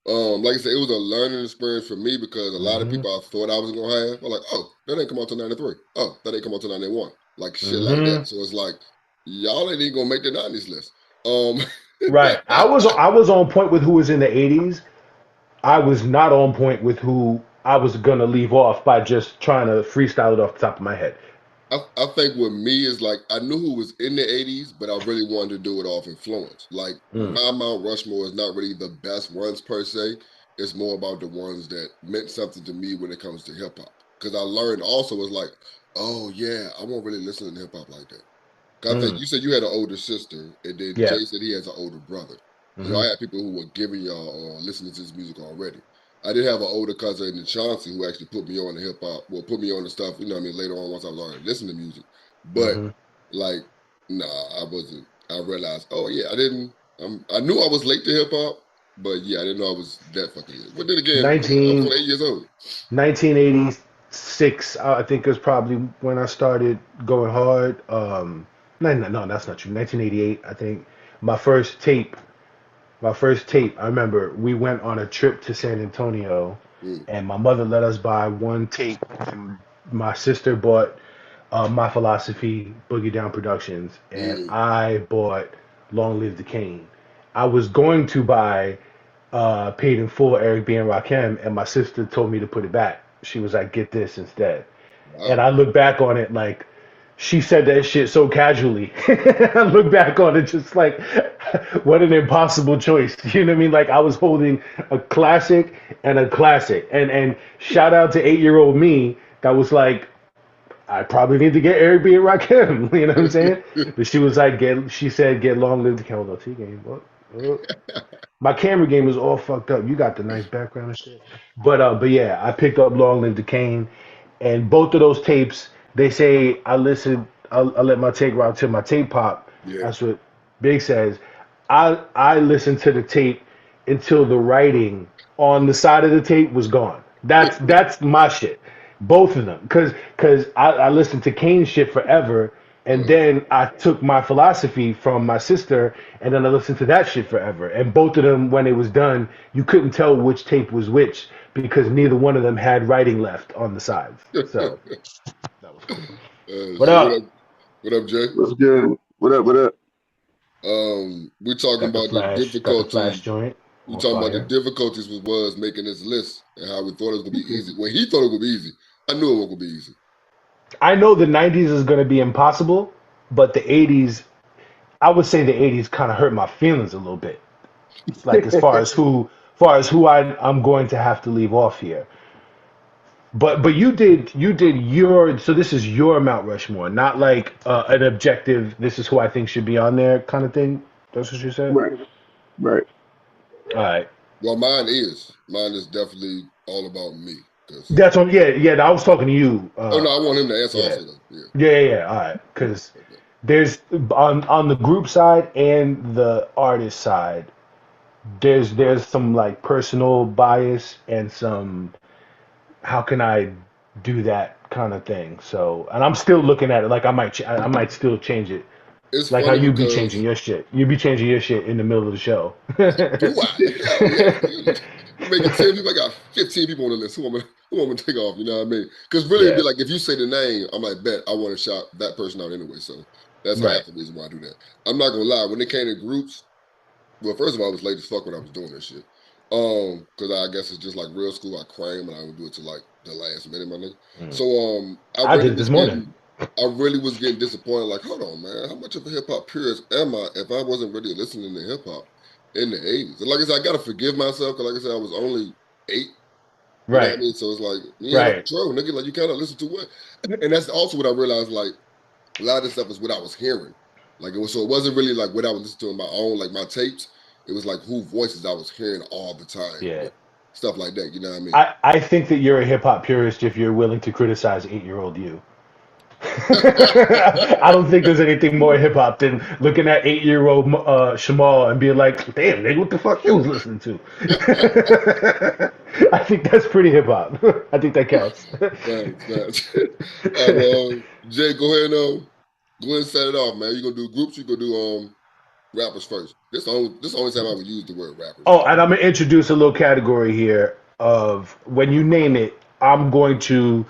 Like I said, it was a learning experience for me because a lot of Mm-hmm. people I thought I was gonna have, were like, oh, that ain't come out till '93. Oh, that ain't come out till '91. Like shit like Mm-hmm. that. So it's like y'all ain't even gonna make the '90s list. Um, Right. I was on point with who was in the 80s. I was not on point with who I was gonna leave off by just trying to freestyle it off the top of my head. I think with me is like I knew who was in the '80s, but I really wanted to do it off influence. Like Mm. my Mount Rushmore is not really the best ones per se. It's more about the ones that meant something to me when it comes to hip hop. Because I learned also was like, oh yeah, I won't really listen to hip hop like that. 'Cause I think Mm. you said you had an older sister, and then Yeah. Jay said he has an older brother. Mm-hmm. I had people who were giving y'all or listening to this music already. I did have an older cousin in Chauncey who actually put me on the hip hop, well, put me on the stuff, you know what I mean, later on once I was already listening to music. But Mm-hmm. like, nah, I wasn't. I realized, oh yeah, I didn't. I knew I was late to hip hop, but yeah, I didn't know I was that fucking late. But then again, I was 19, only 8 years old. 1986, I think is probably when I started going hard. No, no, no, that's not true. 1988, I think. My first tape, my first tape, I remember we went on a trip to San Antonio Mm, and my mother let us buy one tape and my sister bought My Philosophy, Boogie Down Productions, and mm, I bought Long Live the Cane. I was going to buy Paid in Full, Eric B. and Rakim, and my sister told me to put it back. She was like, get this instead. And wow. I look back on it like, she said that shit so casually. I look back on it just like, what an impossible choice. You know what I mean? Like I was holding a classic and a classic. And shout out to 8-year-old me that was like, I probably need to get Eric B and Rakim. You know what I'm saying? But she was like, she said, get Long Live the Candle T game. What? My camera game is all fucked up. You got the nice background and shit. But yeah, I picked up Long Live the Cane, and both of those tapes. They say I listened. I let my tape route till my tape pop. Yeah. That's what Big says. I listened to the tape until the writing on the side of the tape was gone. That's my shit. Both of them, because I listened to Kane shit forever, and Uh, then I took My Philosophy from my sister, and then I listened to that shit forever. And both of them, when it was done, you couldn't tell which tape was which because neither one of them had writing left on the sides. So that was cool. What shit. What up? up? What up, Jay? What's good? What up? What up? We talking about the Got the flash difficulty. joint We on talking about the fire. difficulties was making this list and how we thought it was gonna be easy. When he thought it would be easy, I knew it wasn't gonna be easy. I know the '90s is going to be impossible, but the '80s, I would say the '80s kind of hurt my feelings a little bit. Like far as who I'm going to have to leave off here. But you did your, so this is your Mount Rushmore, not like an objective. This is who I think should be on there kind of thing. That's what you said. Right, right. All right, Well, mine is definitely all about me. Cause that's on. Yeah, yeah. I was talking to you. oh no, I want him to answer Yeah, also though. Yeah, yeah, yeah, yeah. All right, because okay. there's on the group side and the artist side. There's some like personal bias and some how can I do that kind of thing. So, and I'm still looking at it like I might still change it. It's Like how funny you be changing because your shit. You be changing your shit in the middle of the show. do I? Hell yeah! Nigga. You making 10 people? I got 15 people on the list. Who want me to take off? You know what I mean? Because really, it'd be Yeah. like if you say the name, I'm like, bet I want to shout that person out anyway. So that's Right. half the reason why I do that. I'm not gonna lie. When it came to groups, well, first of all, I was late as fuck when I was doing this shit. Because I guess it's just like real school. I cram and I would do it to like the last minute, my nigga. Mm. So I did it this morning. I really was getting disappointed. Like, hold on, man, how much of a hip hop purist am I if I wasn't really listening to hip hop in the '80s? And like I said, I gotta forgive myself because, like I said, I was only 8. You know what I Right. mean? So it's like you ain't no Right. control, nigga. Like you kind of listen to what, and that's also what I realized. Like a lot of this stuff is what I was hearing. Like it was, so it wasn't really like what I was listening to on my own, like my tapes. It was like who voices I was hearing all the time Yeah. and stuff like that. You know what I mean? I think that you're a hip hop purist if you're willing to criticize 8-year-old you. I don't think there's anything more hip hop than looking at 8-year-old Shamal and being like, "Damn, nigga, what the fuck you was listening to?" I think that's pretty hip hop. I think that counts. Thanks, thanks. All right, Jay, go ahead and set it off, man. You gonna do groups? You gonna do rappers first. This the only time I would use the word rappers. Oh, and I'm gonna introduce a little category here of when you name it, I'm going to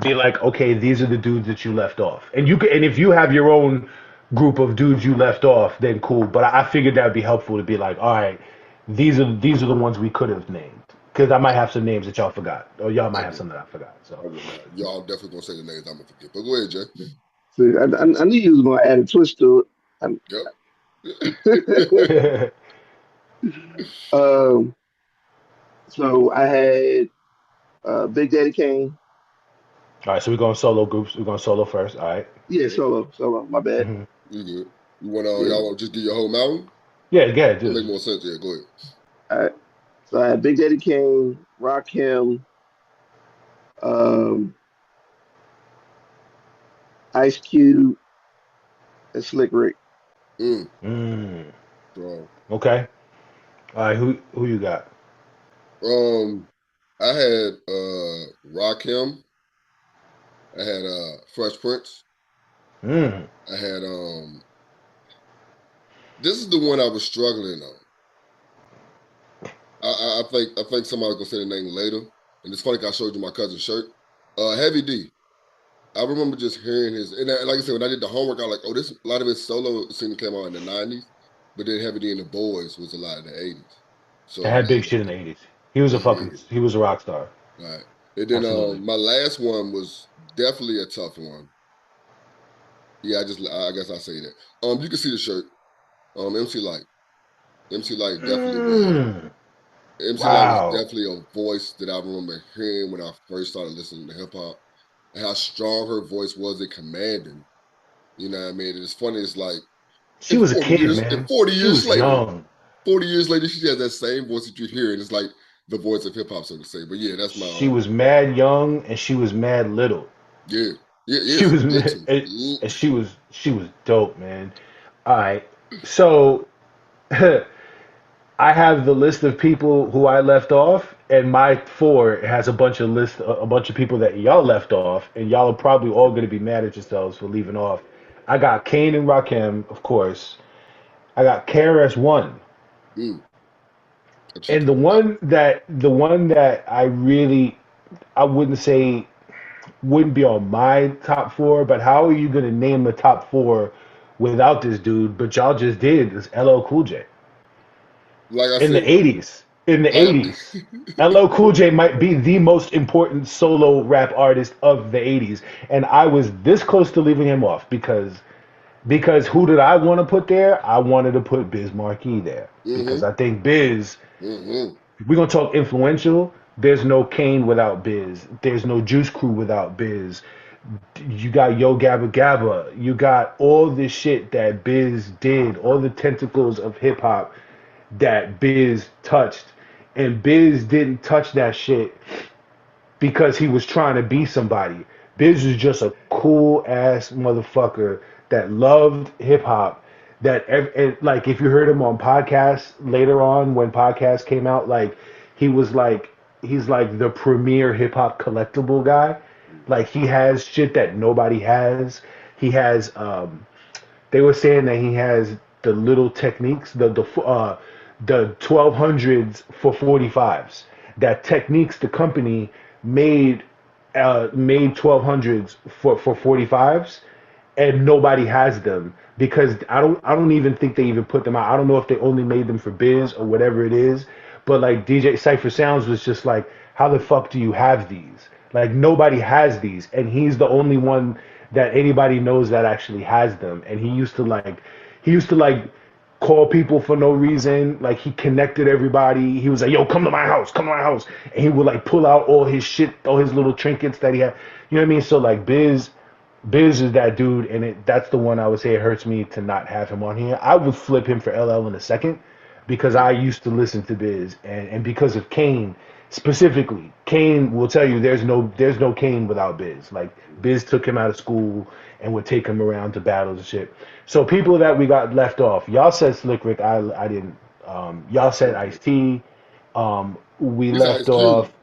be like, okay, these are the dudes that you left off, and you can, and if you have your own group of dudes you left off, then cool. But I figured that would be helpful to be like, all right, these are the ones we could have named because I might have some names that y'all forgot, or y'all might I have would. some that I forgot. So I would not. Y'all definitely gonna say the names I'm gonna forget. But go ahead, Jay. See, I knew you was gonna add a twist to Yep. it. um, so I had Big Daddy Kane. all right, so we're going solo groups. We're going solo first. All right. Yeah, solo. My bad. Mm-hmm. You good? You want Yeah. y'all want to just do your whole mountain? Yeah, yeah, That make dude. more sense. Yeah, go ahead. All right. So I had Big Daddy Kane, Rakim, um, Ice Cube, and Slick Rick. Mm, Mm. strong. Okay. All right. Who you got? Um, I had Rakim. I had Fresh Prince. Mm. I had this is the one I was struggling on. I think somebody's gonna say the name later. And it's funny 'cause I showed you my cousin's shirt. Heavy D. I remember just hearing his and like I said, when I did the homework, I was like, oh, this a lot of his solo scene came out in the 90s, but then Heavy D and the Boys was a lot in the 80s. So I I had big was shit like, in the '80s. He was a rock star. all right. And then Absolutely. my last one was definitely a tough one. Yeah, I guess I say that. You can see the shirt. MC Light. MC Light definitely was. Mm. MC Light was Wow. definitely a voice that I remember hearing when I first started listening to hip hop, and how strong her voice was at commanding. You know what I mean? And it's funny. It's like She in was a 40 kid, years, man. 40 She years was later, young. 40 years later, she has that same voice that you hear, and it's like the voice of hip hop, so to say. But yeah, that's my She was mad young and she was mad little. yeah, yeah, She yes, was mad, little. and she was dope, man. All right. So I have the list of people who I left off, and my four has a bunch of people that y'all left off, and y'all are probably all going to be mad at yourselves for leaving off. I got Kane and Rakim, of course. I got KRS-One, Mm, I check and him out. the one that I wouldn't say wouldn't be on my top four, but how are you going to name the top four without this dude? But y'all just did is LL Cool J. Like I In the said, 80s. In the like 80s. LL Cool J might be the most important solo rap artist of the 80s. And I was this close to leaving him off because who did I want to put there? I wanted to put Biz Markie there. Because mm-hmm, I think Biz, mm-hmm. if we're gonna talk influential, there's no Kane without Biz. There's no Juice Crew without Biz. You got Yo Gabba Gabba. You got all this shit that Biz did, all the tentacles of hip hop that Biz touched. And Biz didn't touch that shit because he was trying to be somebody. Biz was just a cool ass motherfucker that loved hip hop. Like if you heard him on podcasts later on when podcasts came out, like he was like he's like the premier hip hop collectible guy. Like he has shit that nobody has. He has they were saying that he has the little techniques, the 1200s for 45s. That techniques the company made made 1200s for 45s, and nobody has them because I don't even think they even put them out. I don't know if they only made them for Biz or whatever it is, but like DJ Cypher Sounds was just like, how the fuck do you have these? Like nobody has these, and he's the only one that anybody knows that actually has them. And he used to like call people for no reason. Like he connected everybody. He was like, "Yo, come to my house, come to my house," and he would like pull out all his shit, all his little trinkets that he had. You know what I mean? So like Biz is that dude, and that's the one I would say it hurts me to not have him on here. I would flip him for LL in a second because I used to listen to Biz, and because of Kane specifically. Kane will tell you there's no Kane without Biz. Like Biz took him out of school and would take him around to battles and shit. So people that we got left off, y'all said Slick Rick, I didn't. Y'all said Ice T. We We said Ice left Cube. off.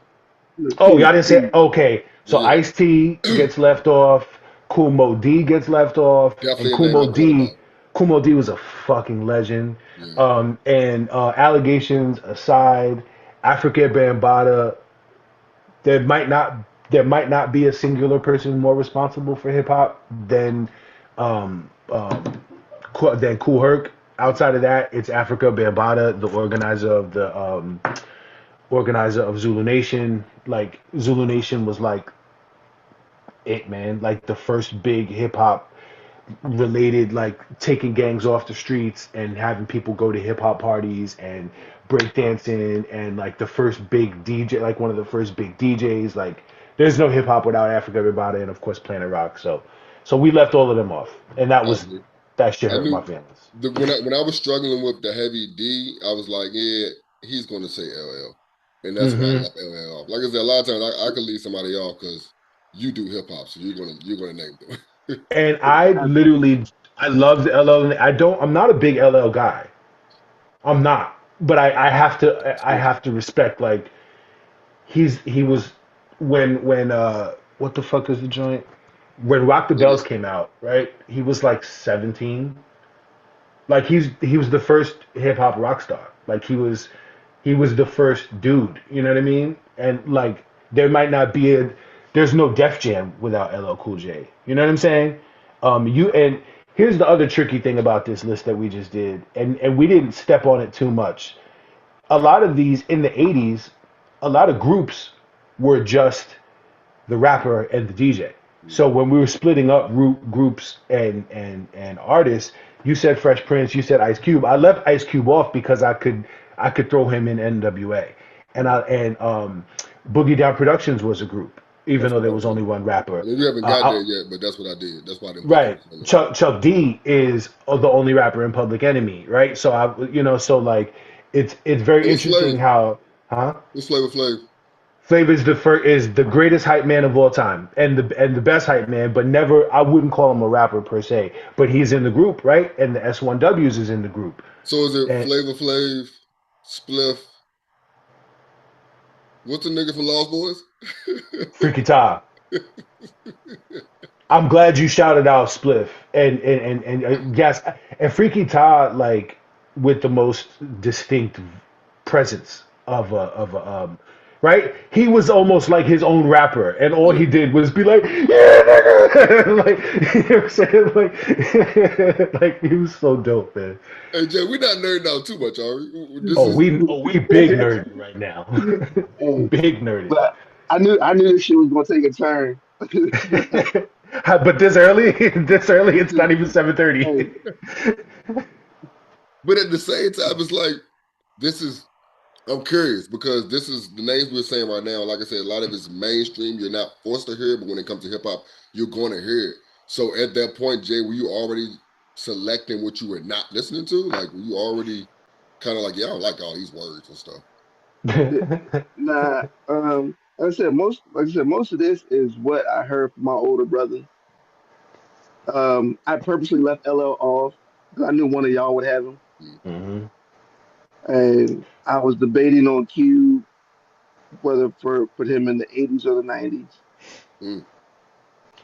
Oh, y'all didn't say Cube. okay. So Yeah, Ice T gets left off. Kumo D gets left off, and definitely a name I thought about. Kumo D was a fucking legend. Yeah. And allegations aside, Africa Bambaataa, there might not there might not be a singular person more responsible for hip hop um, um, than Kool Herc. Outside of that, it's Africa Bambaataa, the organizer of Zulu Nation. Like Zulu Nation was like it, man. Like the first big hip hop related, like taking gangs off the streets and having people go to hip hop parties and breakdancing, and like the first big DJ, like one of the first big DJs. Like there's no hip hop without Africa Bambaataa and of course Planet Rock. So we left all of them off, and I agree. that shit I hurt my knew feelings. when I was struggling with the heavy D, I was like, yeah, he's going to say LL, and that's why I Hmm. left LL off. Like I said, a lot of times I could leave somebody off because you do hip hop, so you're gonna name them. And I loved LL. I'm not a big LL guy. I'm not, but I have to respect, like he was when what the fuck is the joint? When Rock the Bells Niggas, came out, right? He was like 17. Like he was the first hip hop rock star. Like he was the first dude. You know what I mean? And like there might not be there's no Def Jam without LL Cool J. You know what I'm saying? You and here's the other tricky thing about this list that we just did, and we didn't step on it too much. A lot of these in the 80s, a lot of groups were just the rapper and the DJ. So when we were splitting up groups and artists, you said Fresh Prince, you said Ice Cube. I left Ice Cube off because I could throw him in NWA, and Boogie Down Productions was a group, even that's though what there I was was only saying. one I rapper. mean, we haven't got Uh, there yet, but that's what I did. That's why I didn't put them right, on the list. Chuck D is the only rapper in Public Enemy, right? So so like it's very What's interesting Flav? how, huh? What's Flavor Flav? Flav is the greatest hype man of all time, and the best hype man, but never, I wouldn't call him a rapper per se, but he's in the group, right? And the S1Ws is in the group. So is it And Flavor Flav, Spliff? What's the nigga from Lost Boys? Freaky Tah. I'm glad you shouted out Spliff and yes, and Freaky Tah, like with the most distinct presence of a right. He was almost like his own rapper, and all Yeah. he did was be like, yeah, nigga. Like you know what I'm saying, like he was so dope, man. Hey Jay, we're not nerding out too much, are we? This Oh, is we big nerd right now, Hey, big nerded. but I knew this shit was gonna take a turn. But this early, this early, it's not even 7:30. Hey, but at the same time, it's like this is I'm curious because this is the names we're saying right now. Like I said, a lot of it's mainstream. You're not forced to hear it, but when it comes to hip hop, you're going to hear it. So at that point, Jay, were you already selecting what you were not listening to? Like, were you already kind of like, yeah, I don't like all these words and stuff? nah, like I said, most of this is what I heard from my older brother. I purposely left LL off because I knew one of y'all would have him, Mm. Hmm. and I was debating on Cube whether for put him in the '80s or the '90s. Mm.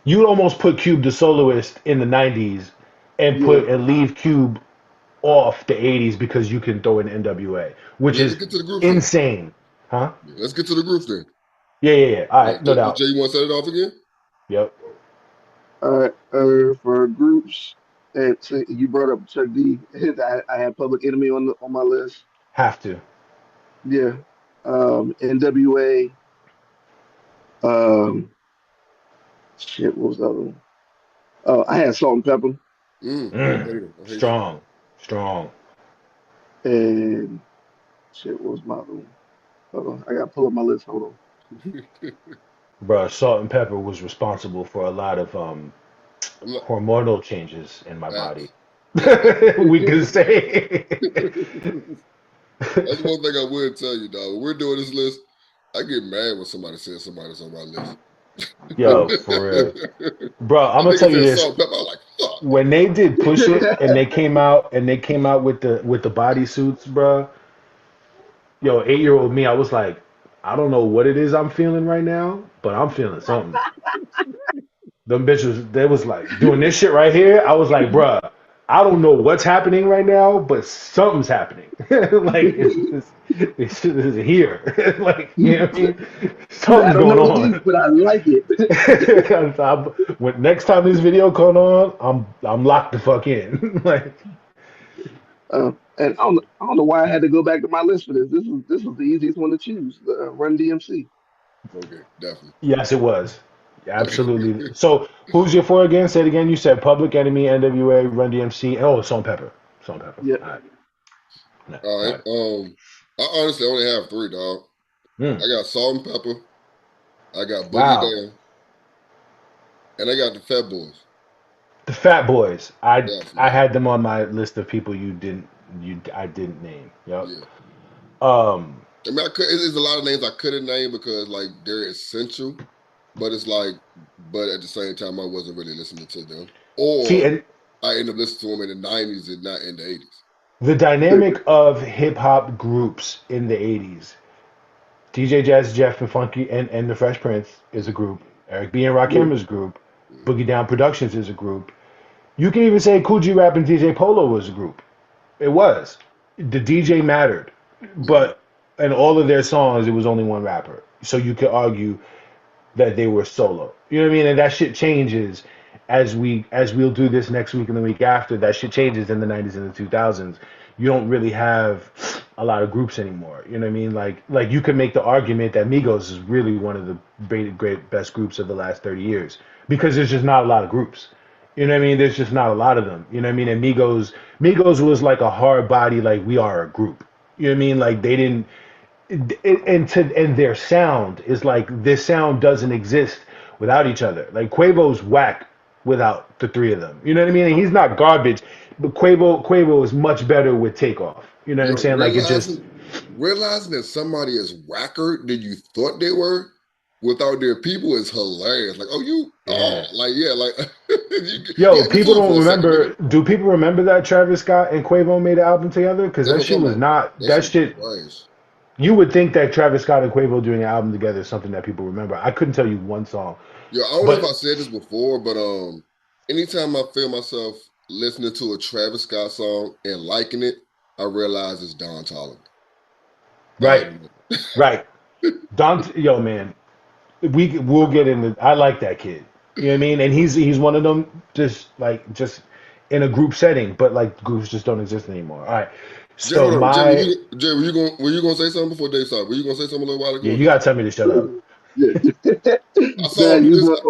You'd almost put Cube the soloist in the 90s Yeah, and leave Cube off the 80s because you can throw in NWA, which Yeah, let's is get to the groups then. insane. Huh? Yeah, let's get to the groups then. Yeah. All right, no doubt. Jay, you want to set it off again? Yep. for groups. And so you brought up Chuck D. I had Public Enemy on my list. Have to. Yeah, NWA. Um, shit, what was the other one? Oh, I had Salt and Pepper, I Mm. hate him. I hate him. Strong. Strong. and shit, what was my other one? Hold on, I gotta pull up my list. Hold on. Bruh, Salt and Pepper was responsible for a lot of I'm not hormonal changes in my body. facts. Facts. We could say. That's one thing I would tell you, dog. When we're doing this list, I get mad when somebody says somebody's on my list. Yo, for real. Bro, I'm That gonna nigga tell you said this. salt and pepper. I'm like, fuck. When they did Push It and they came out with the bodysuits, bro. Yo, 8 year old me, I was like, I don't know what it is I'm feeling right now, but I'm feeling something. Them bitches, they was like doing this shit right here. I was like, bruh. I don't know what's happening right now, but something's happening. Like it's here. Like you know what I mean? I Something's don't going know what it is, on. but I like it. When next time this video comes on, I'm locked the fuck in. Like And I don't know why I had to go back to my list for this. This was the easiest one to choose. Run DMC. Okay, definitely. yes, it was. Okay. Absolutely. So who's your four again? Say it again. You said Public Enemy, NWA, Run DMC. Oh, Salt Pepper. Salt Pepper. Yeah. All right. All All right. right. I honestly only have three, dog. Mm. I got Salt and Pepper, I got Boogie Wow. Down, and I got the Fat Boys. The Fat Boys. I Definitely. had them on my list of people I didn't name. Yep. Yeah. Um. I mean, there's a lot of names I couldn't name because like they're essential, but it's like, but at the same time, I wasn't really listening to them, See, or and I ended up listening to them in the '90s and not in the '80s. the dynamic of hip hop groups in the '80s. DJ Jazz Jeff and Funky and the Fresh Prince is a group. Eric B and Yeah. Rakim is a group. Mm. Boogie Down Productions is a group. You can even say Cool G Rap and DJ Polo was a group. It was. The DJ mattered, Mm-hmm. but in all of their songs, it was only one rapper. So you could argue that they were solo. You know what I mean? And that shit changes as we'll do this next week and the week after. That shit changes in the '90s and the 2000s. You don't really have a lot of groups anymore. You know what I mean? Like you can make the argument that Migos is really one of the great best groups of the last 30 years because there's just not a lot of groups. You know what I mean? There's just not a lot of them. You know what I mean? And Migos was like a hard body, like we are a group. You know what I mean? Like they didn't and their sound is like this sound doesn't exist without each other. Like Quavo's whack without the three of them. You know what I mean? And he's not garbage, but Quavo is much better with Takeoff. You know what I'm Yo, saying? Like it just realizing that somebody is whacker than you thought they were without their people is hilarious. Like, yeah. like yeah, like you Yo, had me people fooled don't for a second, nigga. remember. Do people remember that Travis Scott and Quavo made an album together? Because That's that what shit I'm talking was about. not That that shit was shit. trash. You would think that Travis Scott and Quavo doing an album together is something that people remember. I couldn't tell you one song, Yo, I don't know if I but said this before, but anytime I feel myself listening to a Travis Scott song and liking it, I realize it's Don Tolliver. I right, admit. right. Don, yo, man, we'll get into. I like that kid. You know what I mean? And he's one of them just in a group setting, but like groups just don't exist anymore. All right. Jay, So hold on. my Jay, were you gonna say something before Dave started? Were you gonna say something a little while yeah, ago or you no? gotta tell me to shut up. Yeah. I saw Man, him do this.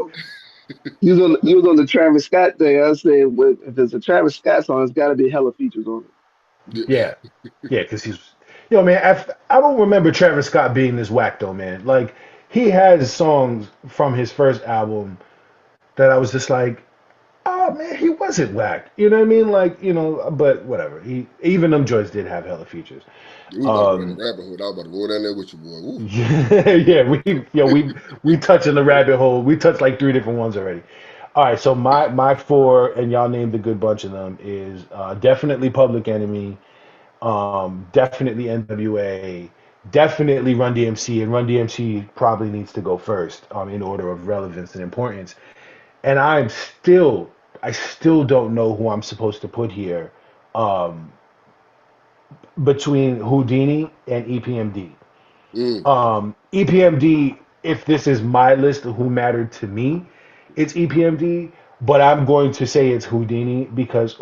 you was on the Travis Scott day. I said, well, if it's a Travis Scott song, it's got to be hella features on it. Yeah, yeah, because he's yo man. I don't remember Travis Scott being this whack though, man. Like he has songs from his first album that I was just like, oh man, he wasn't whack. You know what I mean? Like but whatever. He even them joints did have hella features. We was about to go down the Um, rabbit hole. I was about to go down there with you, boy. Ooh. yeah, we touch in the rabbit hole. We touched like three different ones already. All right, so my four, and y'all named a good bunch of them, is definitely Public Enemy, definitely NWA, definitely Run DMC, and Run DMC probably needs to go first in order of relevance and importance. And I still don't know who I'm supposed to put here um, between Houdini and EPMD. Mm. EPMD, if this is my list of who mattered to me, it's EPMD, but I'm going to say it's Houdini because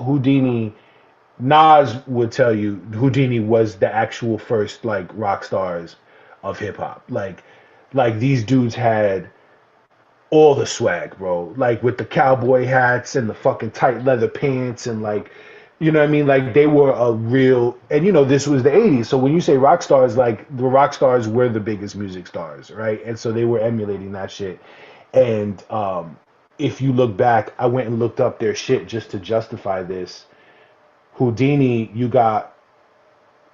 Nas would tell you Houdini was the actual first like rock stars of hip hop. Like these dudes had all the swag, bro. Like with the cowboy hats and the fucking tight leather pants and like you know what I mean? Like they were a real and this was the 80s. So when you say rock stars, like the rock stars were the biggest music stars, right? And so they were emulating that shit. And if you look back, I went and looked up their shit just to justify this. Houdini, you got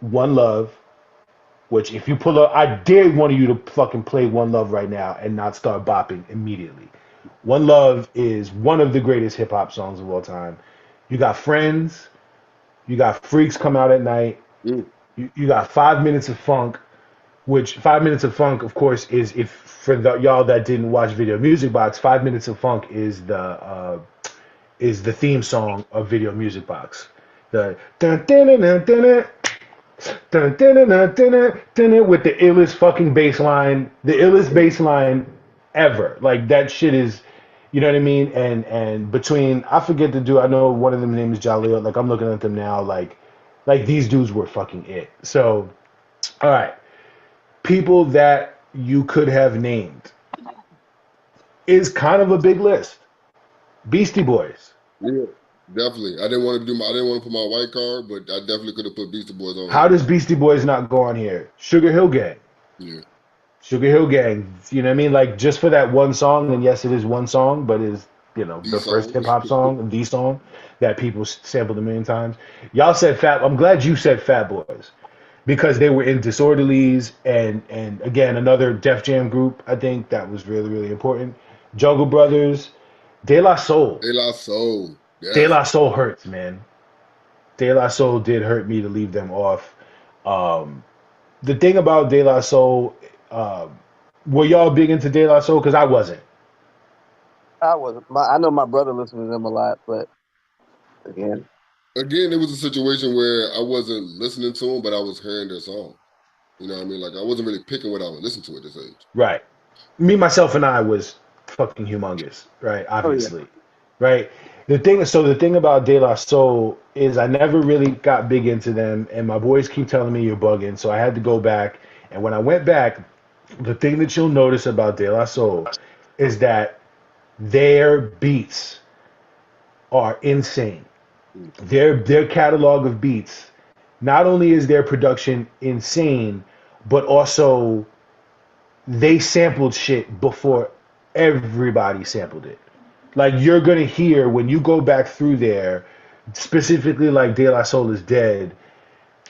One Love, which if you pull up, I dare one of you to fucking play One Love right now and not start bopping immediately. One Love is one of the greatest hip hop songs of all time. You got Friends, you got Freaks Come Out at Night, Mm. you got 5 Minutes of Funk, which 5 Minutes of Funk, of course, is if for y'all that didn't watch Video Music Box, 5 Minutes of Funk is the theme song of Video Music Box. The dun dun dun dun dun dun dun dun dun dun dun with the illest fucking bass line, the illest bass line ever. Like that shit is, you know what I mean? And between I forget the dude, I know one of them name is Jaleel. Like I'm looking at them now, like these dudes were fucking it. So, all right, people that you could have named is kind of a big list. Beastie Boys. Yeah, definitely. I didn't want to I didn't want to put my white card, but I definitely could have put Beastie Boys on How here. does Beastie Boys not go on here? Sugar Hill Gang. Yeah. Sugar Hill Gang. You know what I mean? Like just for that one song, and yes, it is one song, but it is, you know, the first D-Song. hip hop song, the song that people sampled a million times. Y'all said Fat. I'm glad you said Fat Boys because they were in Disorderlies and again another Def Jam group. I think that was really really important. Jungle Brothers, DeLaSoul. DeLaSoul. Yes. DeLaSoul hurts, man. DeLaSoul did hurt me to leave them off. Um, the thing about DeLaSoul, were y'all big into DeLaSoul? Because I wasn't. I wasn't. I know my brother listened to them a lot, but again, Again, it was a situation where I wasn't listening to them, but I was hearing their song. You know what I mean? Like I wasn't really picking what I would listen to at this age. Right. Me, myself, and I was fucking humongous. Right. oh yeah, Obviously. Right. The thing about De La Soul is I never really got big into them, and my boys keep telling me you're bugging, so I had to go back. And when I went back, the thing that you'll notice about De La Soul is that their beats are insane. Mm. Their catalog of beats, not only is their production insane, but also they sampled shit before everybody sampled it. Like you're gonna hear when you go back through there, specifically like De La Soul is Dead,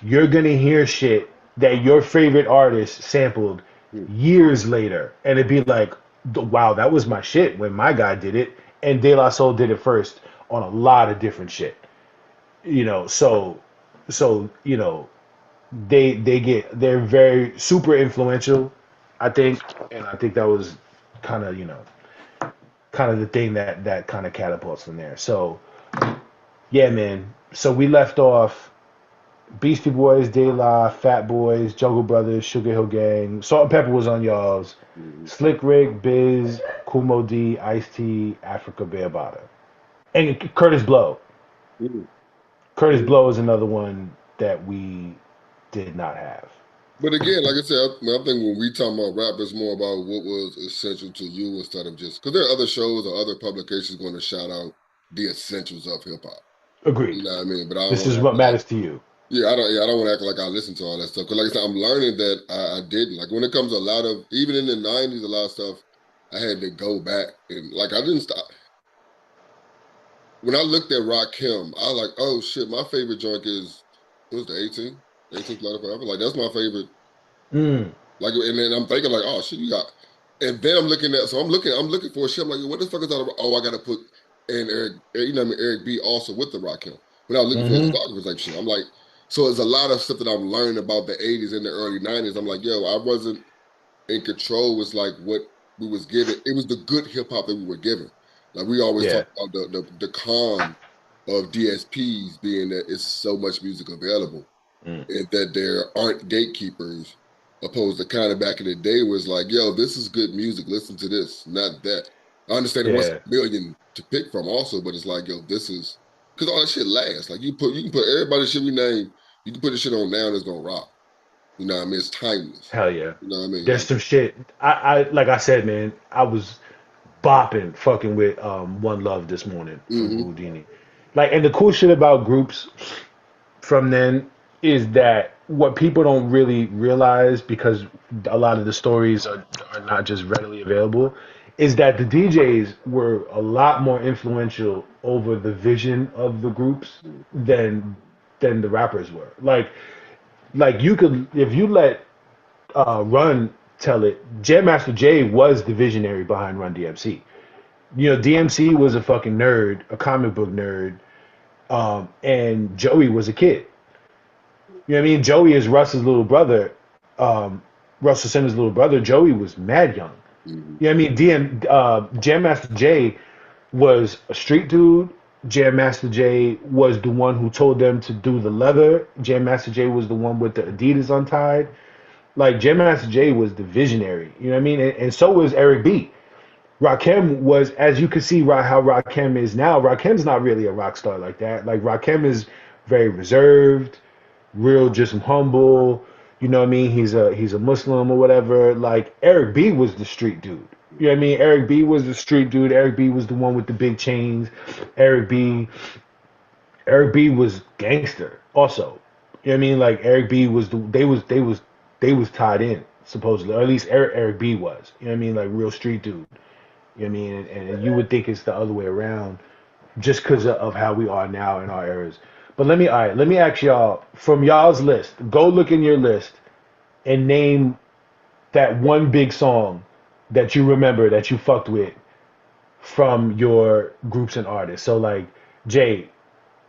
you're gonna hear shit that your favorite artist sampled Mm. years later, and it'd be like, wow, that was my shit when my guy did it, and De La Soul did it first on a lot of different shit. You know, so you know, they're very super influential, I think, and I think that was kind of kind of the thing that kind of catapults from there. So yeah, man. So we left off Beastie Boys, De La, Fat Boys, Jungle Brothers, Sugar Hill Gang. Salt and Pepper was on y'all's. Mm. Slick Rick, Biz, Kumo D, Ice T, Africa Bambaataa, and Curtis Blow. Mm. Curtis Blow is another one that we did not have. But again, like I said, I think when we talk about rap, it's more about what was essential to you instead of just because there are other shows or other publications going to shout out the essentials of hip hop. You Agreed. know what I mean? But I don't This want is to act what like matters to you. I don't want to act like I listen to all that stuff. Because like I said, I'm learning that I didn't. Like when it comes to a lot of even in the '90s, a lot of stuff I had to go back and like I didn't stop. When I looked at Rakim, I was like, oh shit, my favorite joint is what was the 18th letter forever. Like that's my favorite. Mm. Like, and then I'm thinking like, oh shit, you got. And then I'm looking at, so I'm looking for shit. I'm like, what the fuck is that about? Oh, I got to put and Eric, you know, what I mean, Eric B also with the Rakim. When I was looking for his Mm-hmm. discography type shit, I'm like, so there's a lot of stuff that I'm learning about the '80s and the early '90s. I'm like, yo, I wasn't in control. Was like what we was given. It was the good hip hop that we were given. Like we always Yeah. talk about the con of DSPs being that it's so much music available Mm. and that there aren't gatekeepers opposed to kind of back in the day was like, yo, this is good music. Listen to this, not that. I understand it wasn't Yeah. a million to pick from also, but it's like, yo, this is because all that shit lasts. Like you can put everybody's shit we name, you can put this shit on now and it's gonna rock. You know what I mean? It's timeless. Hell yeah. You know what I mean? There's Like some shit. I like I said, man, I was bopping fucking with One Love this morning from mm-hmm. Houdini. Like, and the cool shit about groups from then is that what people don't really realize because a lot of the stories are not just readily available is that the DJs were a lot more influential over the vision of the groups than the rappers were. Like you could if you let Run tell it, Jam Master Jay was the visionary behind Run DMC. You know, DMC was a fucking nerd, a comic book nerd, and Joey was a kid. You know what I mean? Joey is Russ's little brother. Russell Simmons' little brother. Joey was mad young. Mm-hmm. You know what I mean? Jam Master Jay was a street dude, Jam Master Jay was the one who told them to do the leather. Jam Master Jay was the one with the Adidas untied. Like Jam Master Jay was the visionary. You know what I mean? And so was Eric B. Rakim was, as you can see, how Rakim is now. Rakim's not really a rock star like that. Like Rakim is very reserved, real, just humble. You know what I mean? He's a Muslim or whatever. Like Eric B was the street dude. You know what I mean? Eric B was the street dude. Eric B was the one with the big chains. Eric B. Eric B was gangster also. You know what I mean? Like Eric B was they was tied in supposedly, or at least Eric B was. You know what I mean? Like real street dude. You know what I mean? And you would think it's the other way around just because of how we are now in our eras. But let me ask y'all from y'all's list. Go look in your list and name that one big song that you remember that you fucked with from your groups and artists. So like Jay,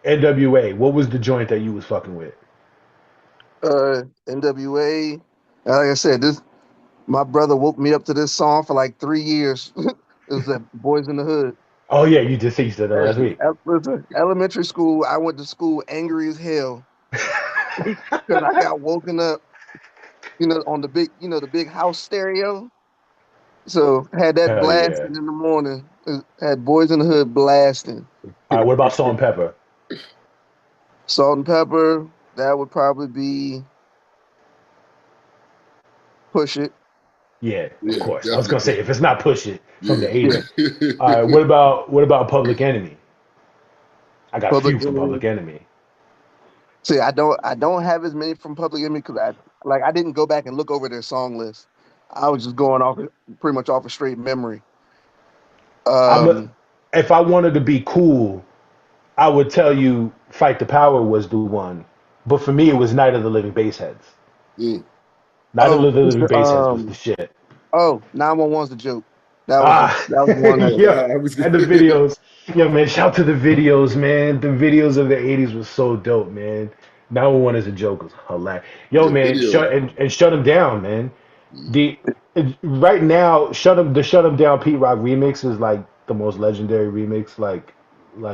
NWA, what was the joint that you was fucking with? NWA. Like I said, this my brother woke me up to this song for like 3 years. It was that Boys in the Hood. Oh yeah, you just said you said that last week. Listen, elementary school, I went to school angry as hell because I got woken up, on the big, the big house stereo. So had that Hell yeah. blasting in the morning. Had Boys in the Hood blasting. All right, what about Salt and Pepper? Salt and Pepper. That would probably be Push It. Yeah, of Yeah, course. I was definitely gonna say if it's not Push It from the Yeah. Yeah, '80s. All right, what about Public Enemy? I got a Public few from Enemy. Public Enemy. See, I don't have as many from Public Enemy because I didn't go back and look over their song list. I was just going off pretty much off a straight memory. I'm a, Um, if I wanted to be cool, I would tell you Fight the Power was the one, but for me it was Night of the Living Bassheads. Mm. Night of oh, the it's Living the, Bassheads was the shit. 911's the joke. That was the Ah, that was the one that yeah, I was and the videos. Yo, man, shout to the videos, man. The videos of the '80s was so dope, man. Now one is a joke was hilarious. Yo, the man, video. and shut him down, man. Mm. The right now, shut him down. Pete Rock remix is like the most legendary remix like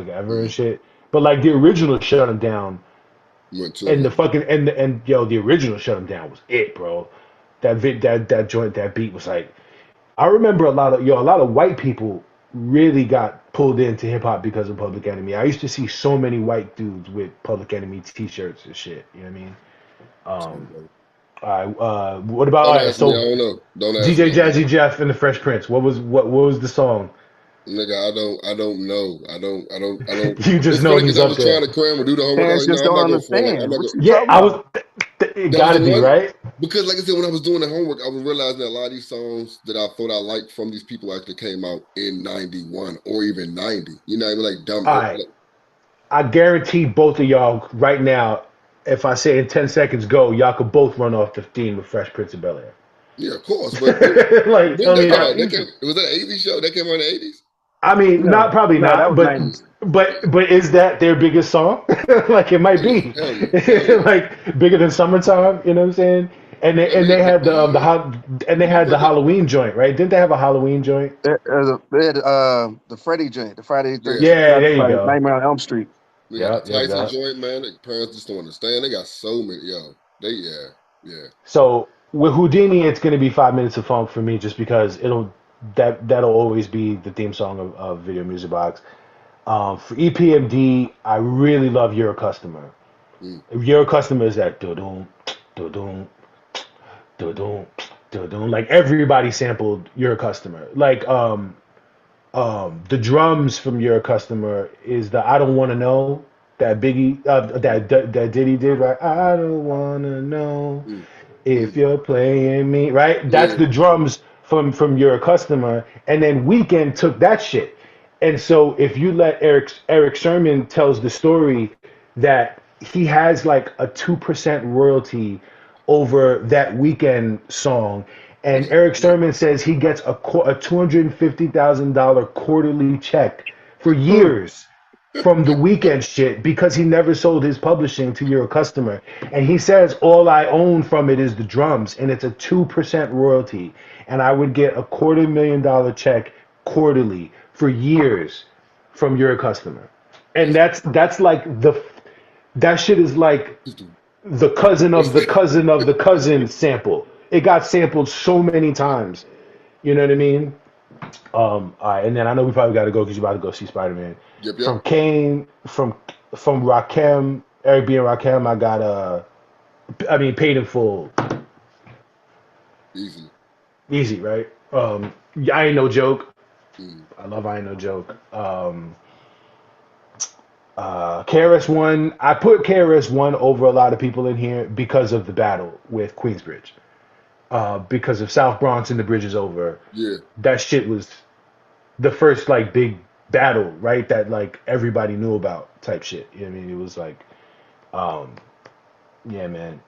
ever and Mm. shit. But like the original shut him down Went to and the him. fucking and yo the original shut him down was it, bro. That joint that beat was like I remember a lot of white people really got pulled into hip hop because of Public Enemy. I used to see so many white dudes with Public Enemy T-shirts and shit. You know what I mean? Um, what about all Don't right? ask me. I So don't know. Don't ask me. DJ I don't know. Jazzy Jeff and the Fresh Prince. What was the song? Nigga, I don't know. I don't. You just It's know funny he's because I up was trying there. to cram and do the homework. I was parents like, just no, I'm don't not going to fall. I'm understand. not What going. you Yeah, talking I was. about? It That was gotta the be one right. because, like I said, when I was doing the homework, I was realizing that a lot of these songs that I thought I liked from these people actually came out in '91 or even '90. You know, what I mean? Like dumb. All right, I guarantee both of y'all right now. If I say in 10 seconds go, y'all could both run off the theme of Fresh Prince of Bel Air. Yeah, of course. But when Like did I that mean, come Oh, out? That easy. came. Was that an '80s show? That came out in the '80s. I mean, No, not probably no, that not, was but '90s. but is that their biggest song? Like it Oh might yeah, be, hell yeah, hell yeah. like bigger than Summertime. You know what I'm saying? I And they mean, had and they you can had the put that. Halloween joint, right? Didn't they have a Halloween joint? They had the Freddy joint, the Friday the Yeah, 13th, Yeah, not there you Friday, go. Nightmare on Elm Street. we got the Yep, yep, Tyson yep. joint, man. The parents just don't understand. They got so many. Yo, they yeah. So with Houdini, it's gonna be 5 minutes of funk for me, just because that'll always be the theme song of Video Music Box. For EPMD, I really love You're a Customer. Mm. You're a Customer is that do-dum, do-dum, do-dum, do-dum. Like everybody sampled You're a Customer. Like the drums from You're a Customer is the I Don't Wanna Know that Biggie that Diddy did, right? I don't wanna know Mm. if Mm. you're playing me, right? That's Yeah. the drums from You're a Customer, and then Weekend took that shit. And so if you let Eric Sermon tells the story that he has like a 2% royalty over that Weekend song, and Yeah. Eric Sermon says he gets a $250,000 quarterly check for Hmm. years from the Weekend shit because he never sold his publishing to Your Customer. And he says all I own from it is the drums, and it's a 2% royalty. And I would get a $250,000 check quarterly for years from Your Customer. And that's like that shit is like the cousin of the cousin of the cousin sample. It got sampled so many times. You know what I mean? All right, and then I know we probably got to go because you're about to go see Spider-Man. Yep. From Kane, from Rakim, Eric B and Rakim, I got Paid in Full. Easy, right? I Ain't No Joke. I love I Ain't No Joke. KRS-One, I put KRS-One over a lot of people in here because of the battle with Queensbridge. Because of South Bronx and the Bridge is Over. Yeah. That shit was the first like big battle, right? That like everybody knew about type shit. You know what I mean? It was like, yeah, man.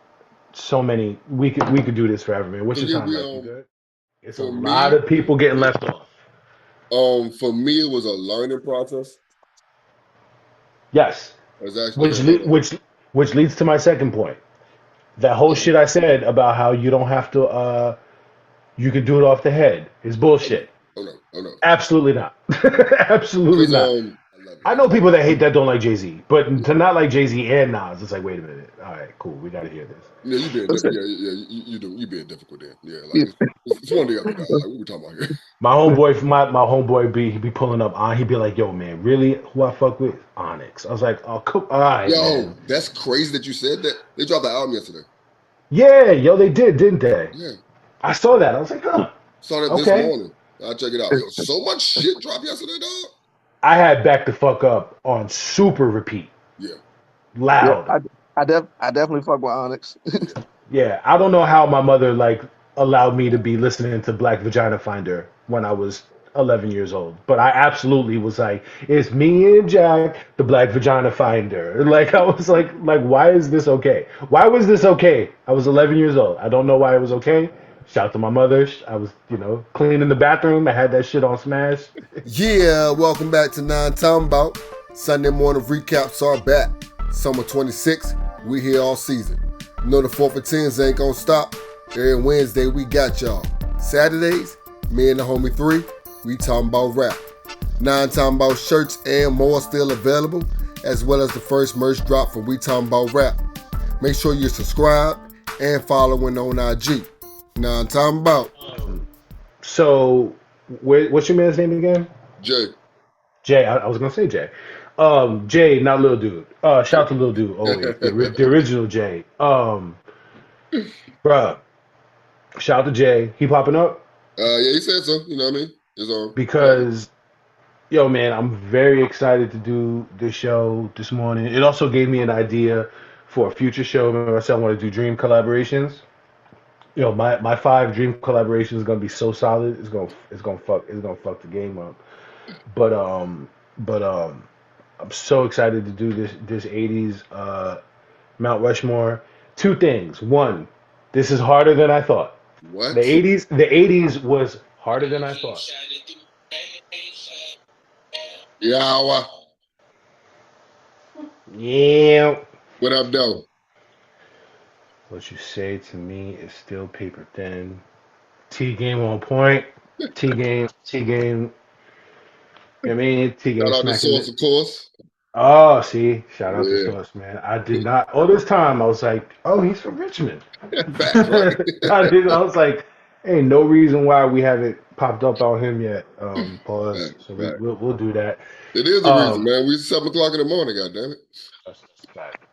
So many. We could do this forever, man. What's So your yeah, time like? You good? It's a for lot me, of people getting left off. For me, it was a learning process. Yes. It was actually Which leads to my second point. That whole shit I said about how you don't have to you can do it off the head is bullshit. Oh no. Absolutely not. Absolutely not. I love it. I know people that hate that don't like Jay-Z, but to not like Jay-Z and Nas, it's like, wait a minute. All right, cool. We got to hear this. Yeah, you being difficult there. Yeah, like it's one or the other, guy. Like what we talking about here? My homeboy he'd be pulling up on. He'd be like, "Yo, man, really? Who I fuck with? Onyx." I was like, "Oh, cool. All right, Yo, man." that's crazy that you said that. They dropped the album yesterday. Yeah, yo, they did, didn't they? Yeah, I saw that. I was like, "Huh." saw that this morning. I'll check it out. Yo, so much shit dropped yesterday, dog. I had Back the Fuck Up on super repeat. Yeah, Loud. Yeah, I definitely fuck with Onyx. Yeah, I don't know how my mother like allowed me to be listening to Black Vagina Finder when I was 11 years old, but I absolutely was like, "It's me and Jack, the Black Vagina Finder." Like I was like, why is this okay? Why was this okay? I was 11 years old. I don't know why it was okay. Shout out to my mother. I was, cleaning the bathroom. I had that shit on smash. Yeah, welcome back to Talm Bout. Sunday morning recaps are back. Summer 26, we here all season. You know the 4 for 10s ain't gonna stop. Every Wednesday we got y'all. Saturdays, me and the homie 3, we talking about rap. 9 talking about shirts and more still available, as well as the first merch drop from We Talking About Rap. Make sure you're subscribed and following on IG. 9 talking about. So, what's your man's name again? Jay. I was gonna say Jay. Jay, not Lil Dude. Shout out to Lil Dude always. The original Jay. Bruh. Shout out to Jay. He popping up? Yeah, he said so. You know what I mean? It's on. Because, yo, man, I'm very excited to do this show this morning. It also gave me an idea for a future show. Remember, I said I want to do dream collaborations. My 5 dream collaborations is gonna be so solid. It's gonna fuck the game up. But I'm so excited to do this 80s Mount Rushmore. 2 things. 1, this is harder than I thought. What? The 80s was harder than I thought. Yeah. Yeah. What up, though? What you say to me is still paper thin. T game on point. T game. I mean, T game Shout out to smacking Source, it. of course. Oh, see, shout out to Yeah. Source, man. I did not. All this time, I was like, oh, he's from Richmond. Facts, right? I was like, ain't no reason why we haven't popped up on him yet. Pause. Fact. We'll do that. It is a reason, man. We 7 o'clock in the morning, goddammit. That's fact.